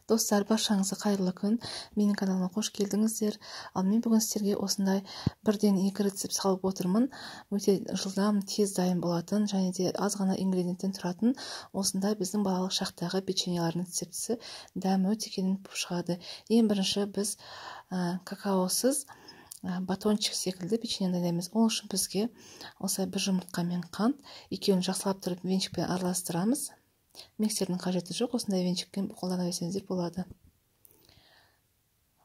Достар, баршаңызға қайырлы күн. Менің каналыма қош келдіңіздер. Ал мен бүгін сіздерге осындай бірден 2 рецепт салып отырмын. Өте жылдам, тез дайын болатын және де аз ғана ингредиенттен тұратын осындай біздің балалық шақтағы печеньелардың рецептісі. Дәмі өте керемет болып шығады. Ең бірінші біз какаосыз батончик секілді печенье дайындаймыз. Ол үшін бізге осылай бір жұмыртқа мен қант екеуін жақсылап тұрып венчикпен араластырамыз. Миксердің қажеті жоқ, осындай венчикпен қолдана берсеңіздер болады.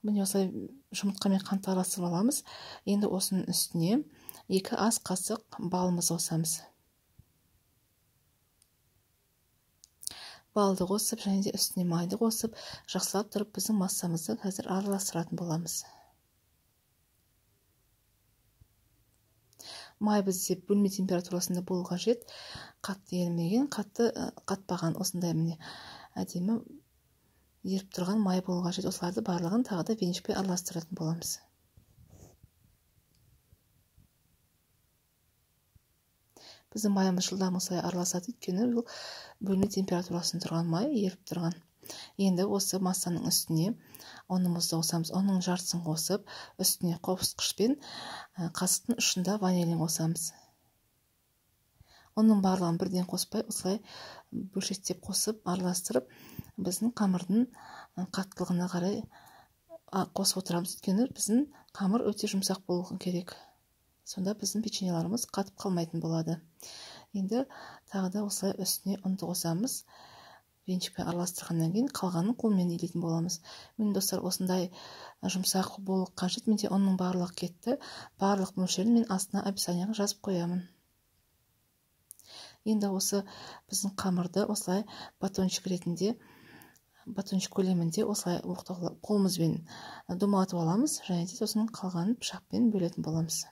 Міне осылай жұмыртқа мен қантты араластырып аламыз. Енді осының үстіне 2 ас қасық балымызды қосамыз. Балды қосып және де үстіне майды қосып жақсылап тұрып біздің массамызды қазір араластыратын боламыз. Май бізде бөлме температурасында болу қажет. Қатты ерімеген, қатты қатпаған осындай міне әдемі еріп тұрған май болу қажет. Осыларды барлығын тағы да венчикпен араластыратын боламыз. Біздің майымыз жылдам осылай араласады, өйткені бұл бөлме температурасында тұрған май еріп тұрған. Енді осы массаның үстіне ұнымызды қосамыз. Оның жартысын қосып, үстіне қосқышпен қасықтың ұшында ванилин қосамыз. Оның барлығын бірден қоспай, осылай бөлшектеп қосып, араластырып, біздің қамырдың қаттылығына қарай қосып отырамыз. Өйткені біздің қамыр өте жұмсақ болуы керек. Сонда біздің печеньеларымыз қатып қалмайтын болады. Енді тағы да осылай үстіне ұнды қосамыз. Венчикпен араластырғаннан кейін қалғанын қолмен илейтін боламыз. Мен достар, осындай жұмсақ болу қажет. Менде оның барлығы кетті. Барлық мөлшерін мен астына описаниеға жазып қоямын. Енді осы біздің қамырды осылай батончик ретінде, батончик көлемінде осылай қолымызбен домалатып аламыз, және де сосын қалғанын пышақпен бөлетін боламыз.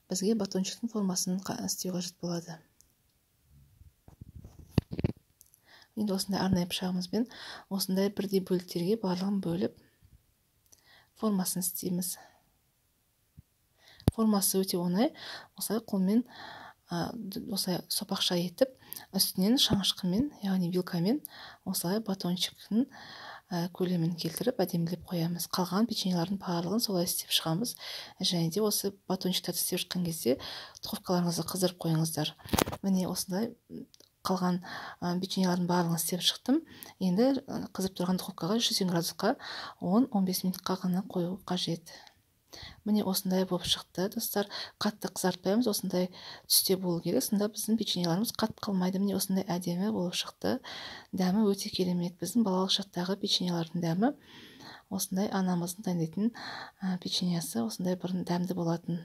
Бізге батончиктің формасын істеу қажет болады. Енді осындай арнайы пышағымызбен осындай бірдей бөліктерге барлығын бөліп формасын істейміз. Формасы өте оңай. Осылай қолмен осылай сопақша етіп, үстінен шанышқымен, яғни вилкамен осылай батончиктің көлемін келтіріп әдемілеп қоямыз. Қалған печеньелардың барлығын солай істеп шығамыз. Және де осы батончиктерді істеп шыққан кезде духовкаларыңызды қыздырып қойыңыздар. Міне осындай қалған печеньелардың барлығын істеп шықтым. Енді қызып тұрған духовкаға 180 градусқа 10-15 минутқа ғана қою қажет. Міне осындай болып шықты, достар. Қатты қызартпаймыз, осындай түсте болу керек. Сонда біздің печеньеларымыз қатып қалмайды. Міне осындай әдемі болып шықты. Дәмі өте керемет. Біздің балалық шақтағы печеньелардың дәмі осындай анамыздың дайындайтын печеньесі осындай бұрын дәмді болатын.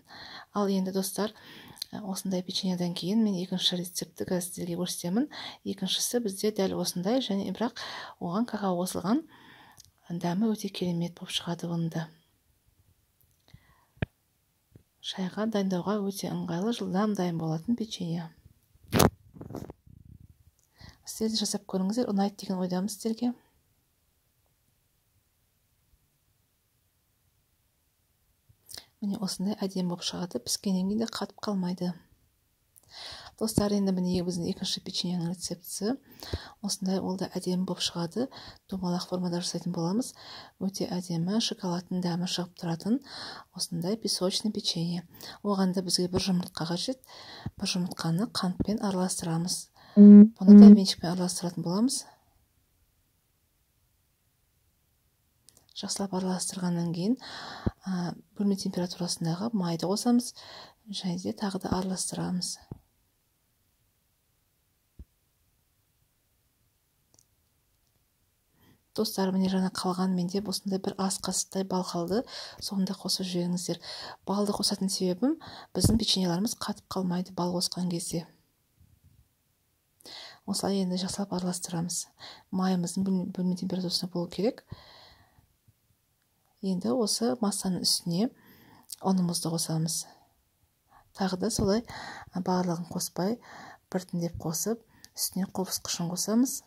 Ал енді достар, осындай печеньеден кейін мен екінші рецепті сіздерге көрсетемін. Екіншісі бізде дәл осындай, және бірақ оған какао қосылған, дәмі өте керемет болып шығады онда. Шайға дайындауға өте ыңғайлы, жылдам дайын болатын печенье. Сіздер де жасап көріңіздер, ұнайды деген ойдамын сіздерге. Міне осындай әдемі болып шығады, піскеннен кейін де қатып қалмайды. Достар, енді міне біздің екінші печеньенің рецептісі. Осындай ол да әдемі болып шығады. Домалақ формада жасайтын боламыз. Өте әдемі, шоколадтың дәмі шығып тұратын осындай песочный печенье. Оған да бізге бір жұмыртқа қажет. Бір жұмыртқаны қантпен араластырамыз. Бұны да венчикпен араластыратын боламыз. Жақсылап араластырғаннан кейін бөлме температурасындағы майды қосамыз, және де тағы да араластырамыз. Достар, міне жаңа қалған менде осындай бір ас қасықтай бал қалды. Соны да қосып жіберіңіздер. Балды қосатын себебім, біздің печеньеларымыз қатып қалмайды бал қосқан кезде. Осылай енді жақсылап араластырамыз. Майымыздың бөлме температурасында болу керек. Енді осы массаның үстіне ұнымызды қосамыз. Тағы да солай барлығын қоспай, біртіндеп қосып, үстіне қосқышын қосамыз.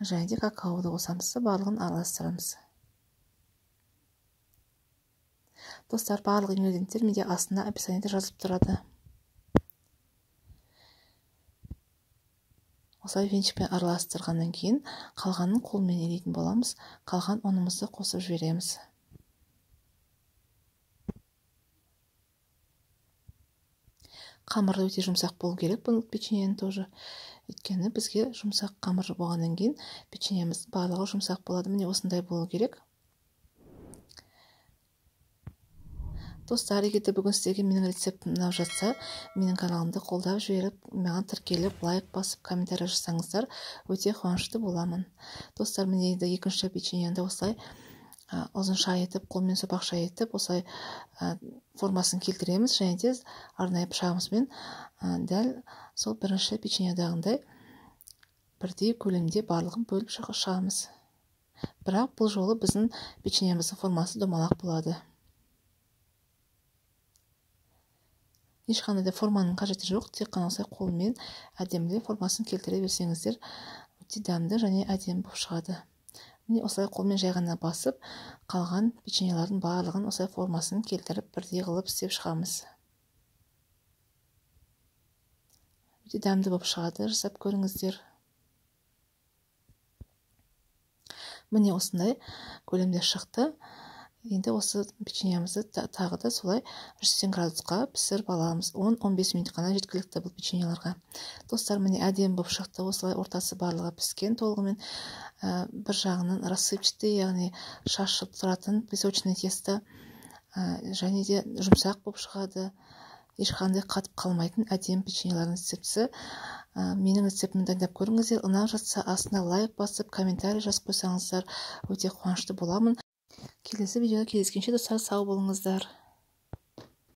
Және де какаоды қосамыз, барлығын араластырамыз. Достар, барлық ингредиенттер менде астына описаниеде жазылып тұрады. осылай венчикпен араластырғаннан кейін қалғанын қолмен илейтін боламыз. Қалған ұнымызды қосып жібереміз. Қамыры өте жұмсақ болу керек бұл печеньені тоже. Өйткені бізге жұмсақ қамыр болғаннан кейін печеньеміз барлығы жұмсақ болады. Міне осындай болу керек. Достар, егер де бүгін сіздерге менің рецептім ұнап жатса, менің каналымды қолдап жіберіп, маған тіркеліп, лайк басып, комментарий жазсаңыздар, өте қуанышты боламын. Достар, міне енді екінші печеньені осылай ұзынша етіп, қолмен сопақша етіп, осылай формасын келтіреміз, және де арнайы пышағымызбен дәл сол бірінші печеньедағындай бірдей көлемде барлығын бөліп шығамыз. Бірақ бұл жолы біздің печеньеміздің формасы домалақ болады. Ешқандай да форманың қажеті жоқ, тек қана осылай қолмен әдемілеп формасын келтіре берсеңіздер, өте дәмді және әдемі болып шығады. Міне осылай қолмен жай ғана басып, қалған печеньелардың барлығын осылай формасын келтіріп, бірдей қылып істеп шығамыз. Өте дәмді болып шығады, жасап көріңіздер. Міне осындай көлемде шықты. Енді осы печеньемізді тағы да солай 180 градусқа пісіріп аламыз. 10-15 минут қана жеткілікті бұл печеньеларға. Достар, міне әдемі болып шықты. Осылай ортасы барлығы піскен толығымен. Бір жағынан рассыпчатый, яғни шашып тұратын песочный тесто, және де жұмсақ болып шығады. Ешқандай қатып қалмайтын әдемі печеньелардың рецептісі. Менің рецептімді дайындап көріңіздер. Ұнап жатса, астына лайк басып, комментарий жазып қойсаңыздар, өте қуанышты боламын. Келесі видеода кездескенше достар, сау болыңыздар.